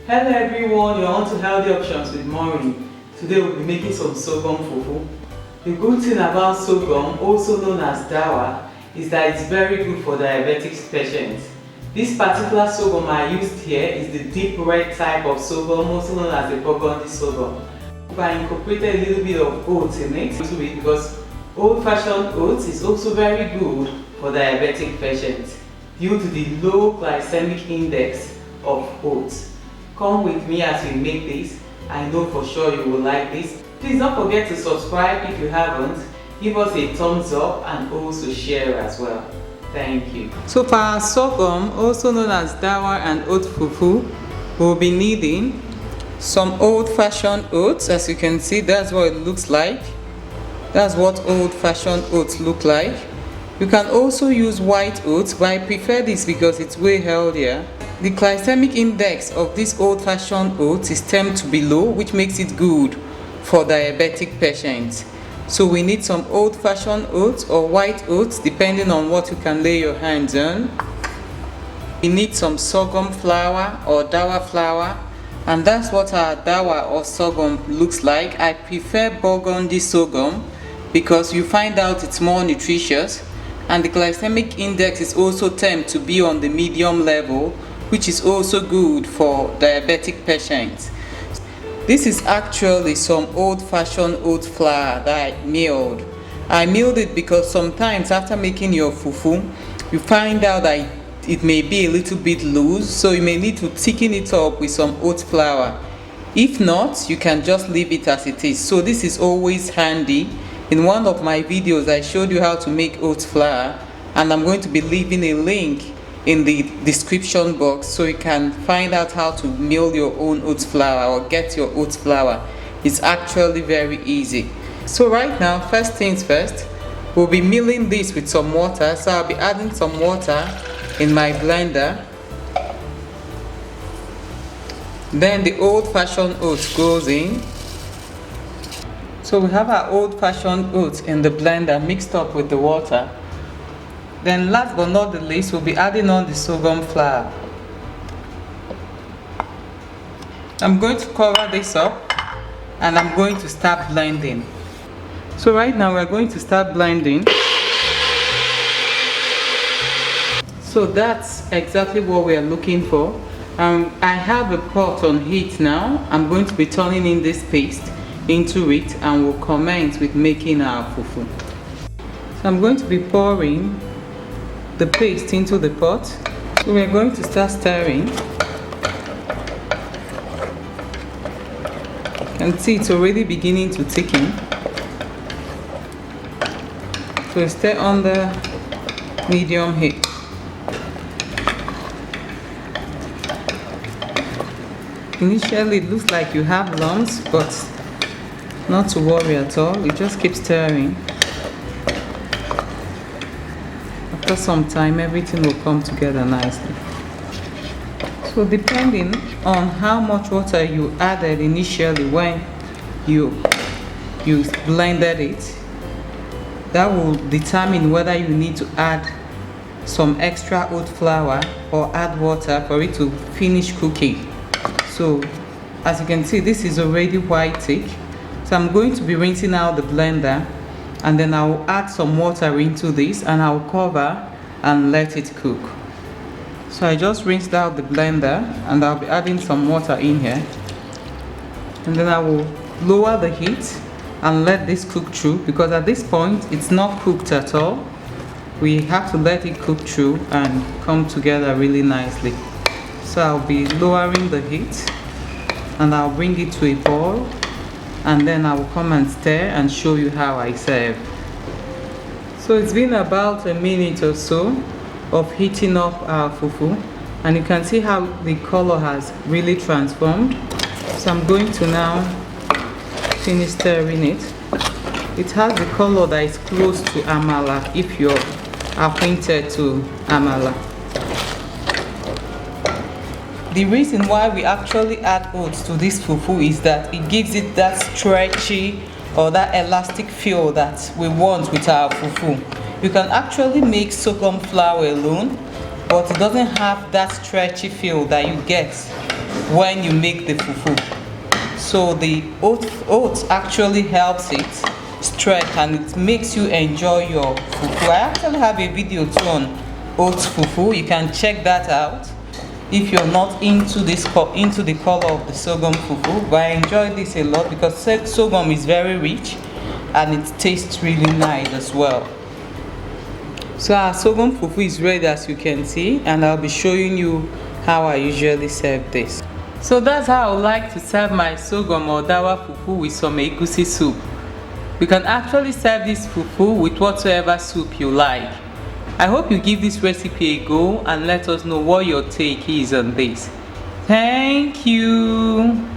Hello everyone, you're on to Healthy Options with Maureen. Today we'll be making some sorghum fufu. The good thing about sorghum, also known as Dawa, is that it's very good for diabetic patients. This particular sorghum I used here is the deep red type of sorghum, also known as the burgundy sorghum. I incorporated a little bit of oats in it because old-fashioned oats is also very good for diabetic patients due to the low glycemic index of oats. Come with me as we make this. I know for sure you will like this. Please don't forget to subscribe if you haven't. Give us a thumbs up and also share as well. Thank you. So for our sorghum, also known as Dawa and oat fufu, we'll be needing some old-fashioned oats. As you can see, that's what it looks like. That's what old-fashioned oats look like. You can also use white oats, but I prefer this because it's way healthier. The glycemic index of this old-fashioned oats is termed to be low, which makes it good for diabetic patients. So we need some old-fashioned oats or white oats, depending on what you can lay your hands on. We need some sorghum flour or dawa flour, and that's what our dawa or sorghum looks like. I prefer burgundy sorghum because you find out it's more nutritious, and the glycemic index is also termed to be on the medium level, which is also good for diabetic patients. This is actually some old-fashioned oat flour that I milled. I milled it because sometimes after making your fufu, you find out that it may be a little bit loose, so you may need to thicken it up with some oat flour. If not, you can just leave it as it is. So this is always handy. In one of my videos, I showed you how to make oat flour, and I'm going to be leaving a link in the description box so you can find out how to mill your own oat flour or get your oat flour. It's actually very easy. So right now, first things first, we'll be milling this with some water. So I'll be adding some water in my blender. Then the old-fashioned oats goes in. So we have our old-fashioned oats in the blender mixed up with the water. Then last but not the least, we'll be adding on the sorghum flour. I'm going to cover this up and I'm going to start blending. So right now we're going to start blending. So that's exactly what we are looking for. I have a pot on heat now. I'm going to be turning in this paste into it and we'll commence with making our fufu. So I'm going to be pouring the paste into the pot. So we're going to start stirring. You can see it's already beginning to thicken. So stay on the medium heat. Initially it looks like you have lumps, but not to worry at all. You just keep stirring. After some time, everything will come together nicely. So depending on how much water you added initially when you blended it, that will determine whether you need to add some extra oat flour or add water for it to finish cooking. So as you can see, this is already quite thick. So I'm going to be rinsing out the blender, and then I'll add some water into this and I'll cover and let it cook. So I just rinsed out the blender and I'll be adding some water in here, and then I will lower the heat and let this cook through, because at this point it's not cooked at all. We have to let it cook through and come together really nicely. So I'll be lowering the heat and I'll bring it to a boil, and then I will come and stir and show you how I serve. So it's been about a minute or so of heating up our fufu, and you can see how the color has really transformed. So I'm going to now finish stirring it. It has the color that is close to amala if you're acquainted to amala. The reason why we actually add oats to this fufu is that it gives it that stretchy or that elastic feel that we want with our fufu. You can actually make sorghum flour alone, but it doesn't have that stretchy feel that you get when you make the fufu. So the oats actually helps it stretch and it makes you enjoy your fufu. I actually have a video too on oats fufu. You can check that out if you're not into the color of the sorghum fufu. But I enjoy this a lot because sorghum is very rich and it tastes really nice as well. So our sorghum fufu is ready, as you can see, and I'll be showing you how I usually serve this. So that's how I would like to serve my sorghum or dawa fufu with some egusi soup. You can actually serve this fufu with whatsoever soup you like. I hope you give this recipe a go and let us know what your take is on this. Thank you.